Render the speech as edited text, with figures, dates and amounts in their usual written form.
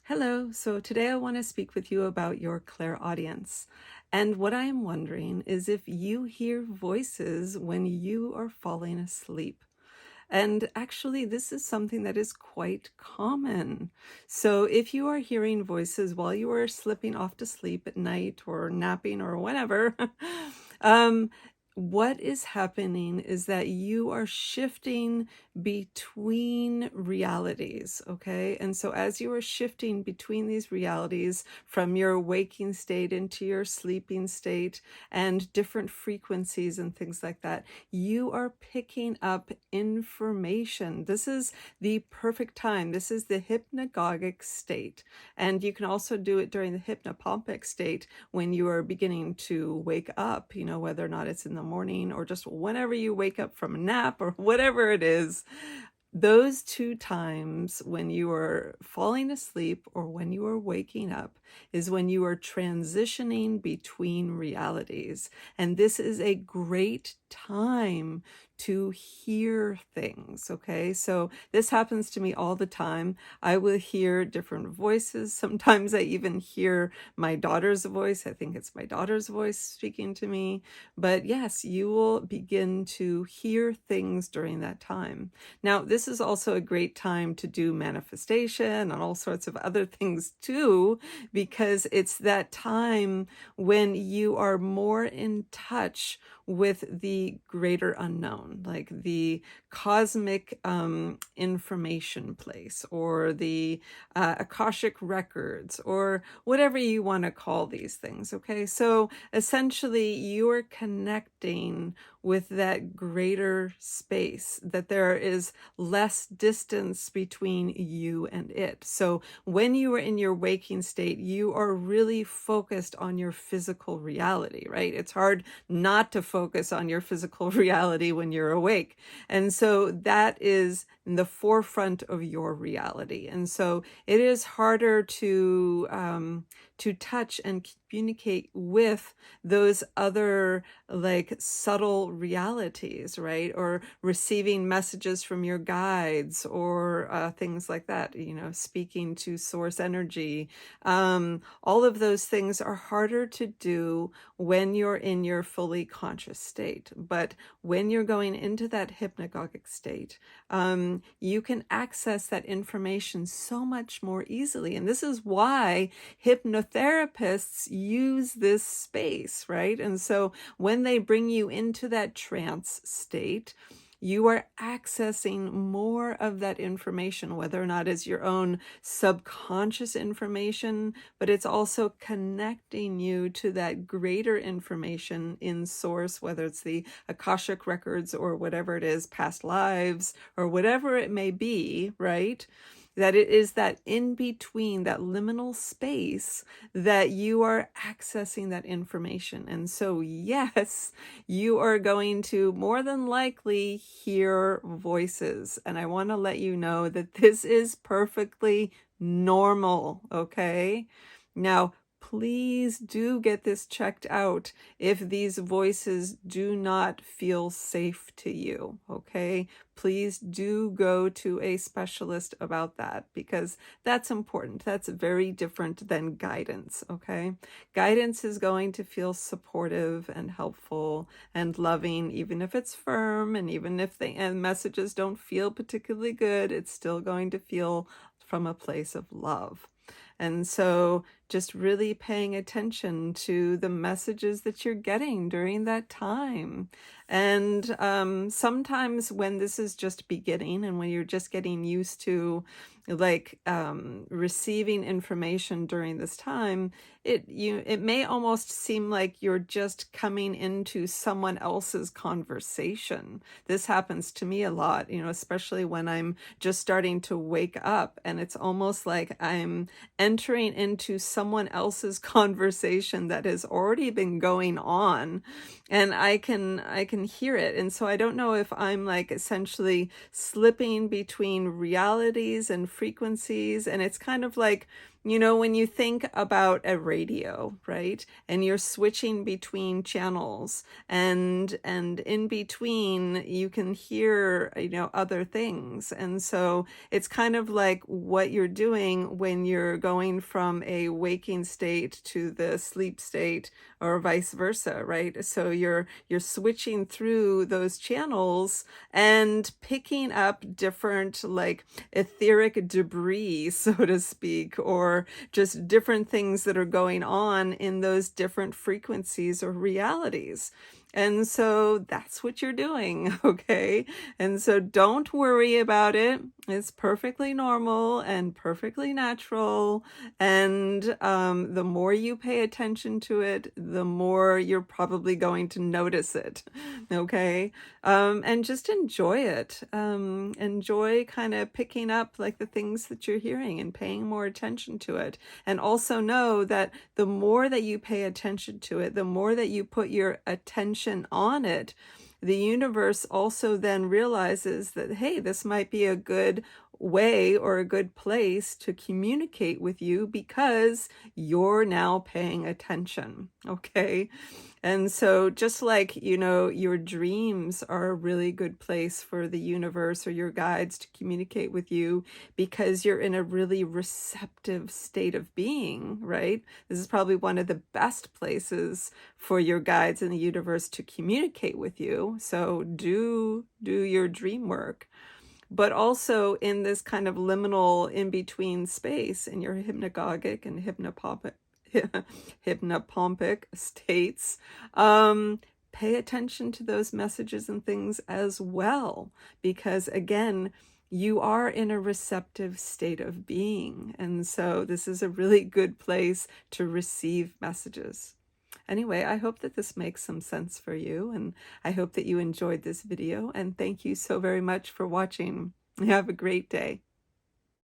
Hello. So today I want to speak with you about your clairaudience. And what I am wondering is if you hear voices when you are falling asleep. And actually, this is something that is quite common. So if you are hearing voices while you are slipping off to sleep at night or napping or whatever, um, what is happening is that you are shifting between realities, okay? And so as you are shifting between these realities from your waking state into your sleeping state and different frequencies and things like that, you are picking up information. This is the perfect time. This is the hypnagogic state. And you can also do it during the hypnopompic state when you are beginning to wake up, whether or not it's in the morning or just whenever you wake up from a nap or whatever it is. Those two times when you are falling asleep or when you are waking up is when you are transitioning between realities. And this is a great time to hear things, okay? So this happens to me all the time. I will hear different voices. Sometimes I even hear my daughter's voice. I think it's my daughter's voice speaking to me. But yes, you will begin to hear things during that time. Now, this is also a great time to do manifestation and all sorts of other things too, because it's that time when you are more in touch with the greater unknown, like the cosmic information place or the Akashic records or whatever you want to call these things, okay? So essentially, you are connecting with that greater space, that there is less distance between you and it. So when you are in your waking state, you are really focused on your physical reality, right? It's hard not to focus on your physical reality when you're awake. And so that is in the forefront of your reality. And so it is harder to touch and communicate with those other like subtle realities, right? Or receiving messages from your guides or things like that, speaking to source energy. All of those things are harder to do when you're in your fully conscious state. But when you're going into that hypnagogic state, you can access that information so much more easily. And this is why hypnotherapists use this space, right? And so when they bring you into that trance state, you are accessing more of that information, whether or not it's your own subconscious information, but it's also connecting you to that greater information in source, whether it's the Akashic records or whatever it is, past lives or whatever it may be, right? That it is that in between, that liminal space, that you are accessing that information. And so, yes, you are going to more than likely hear voices. And I want to let you know that this is perfectly normal, okay? Now, please do get this checked out if these voices do not feel safe to you, okay? Please do go to a specialist about that because that's important. That's very different than guidance, okay? Guidance is going to feel supportive and helpful and loving, even if it's firm and even if the messages don't feel particularly good, it's still going to feel from a place of love. And so just really paying attention to the messages that you're getting during that time. And sometimes when this is just beginning and when you're just getting used to like receiving information during this time, it may almost seem like you're just coming into someone else's conversation. This happens to me a lot, especially when I'm just starting to wake up, and it's almost like I'm entering into someone else's conversation that has already been going on, and I can hear it. And so I don't know if I'm like essentially slipping between realities and frequencies, and it's kind of like You know, when you think about a radio, right? And you're switching between channels, and in between you can hear, you know, other things. And so it's kind of like what you're doing when you're going from a waking state to the sleep state, or vice versa, right? So you're switching through those channels and picking up different, like, etheric debris, so to speak, or just different things that are going on in those different frequencies or realities. And so that's what you're doing, okay? And so don't worry about it. It's perfectly normal and perfectly natural. And the more you pay attention to it, the more you're probably going to notice it, okay? And just enjoy it. Enjoy kind of picking up like the things that you're hearing and paying more attention to it. And also know that the more that you pay attention to it, the more that you put your attention on it, the universe also then realizes that, hey, this might be a good way or a good place to communicate with you because you're now paying attention, okay? And so just like, you know, your dreams are a really good place for the universe or your guides to communicate with you because you're in a really receptive state of being, right? This is probably one of the best places for your guides in the universe to communicate with you. So do your dream work. But also in this kind of liminal in-between space in your hypnagogic and hypnopompic states, pay attention to those messages and things as well, because again, you are in a receptive state of being. And so this is a really good place to receive messages. Anyway, I hope that this makes some sense for you, and I hope that you enjoyed this video, and thank you so very much for watching. Have a great day.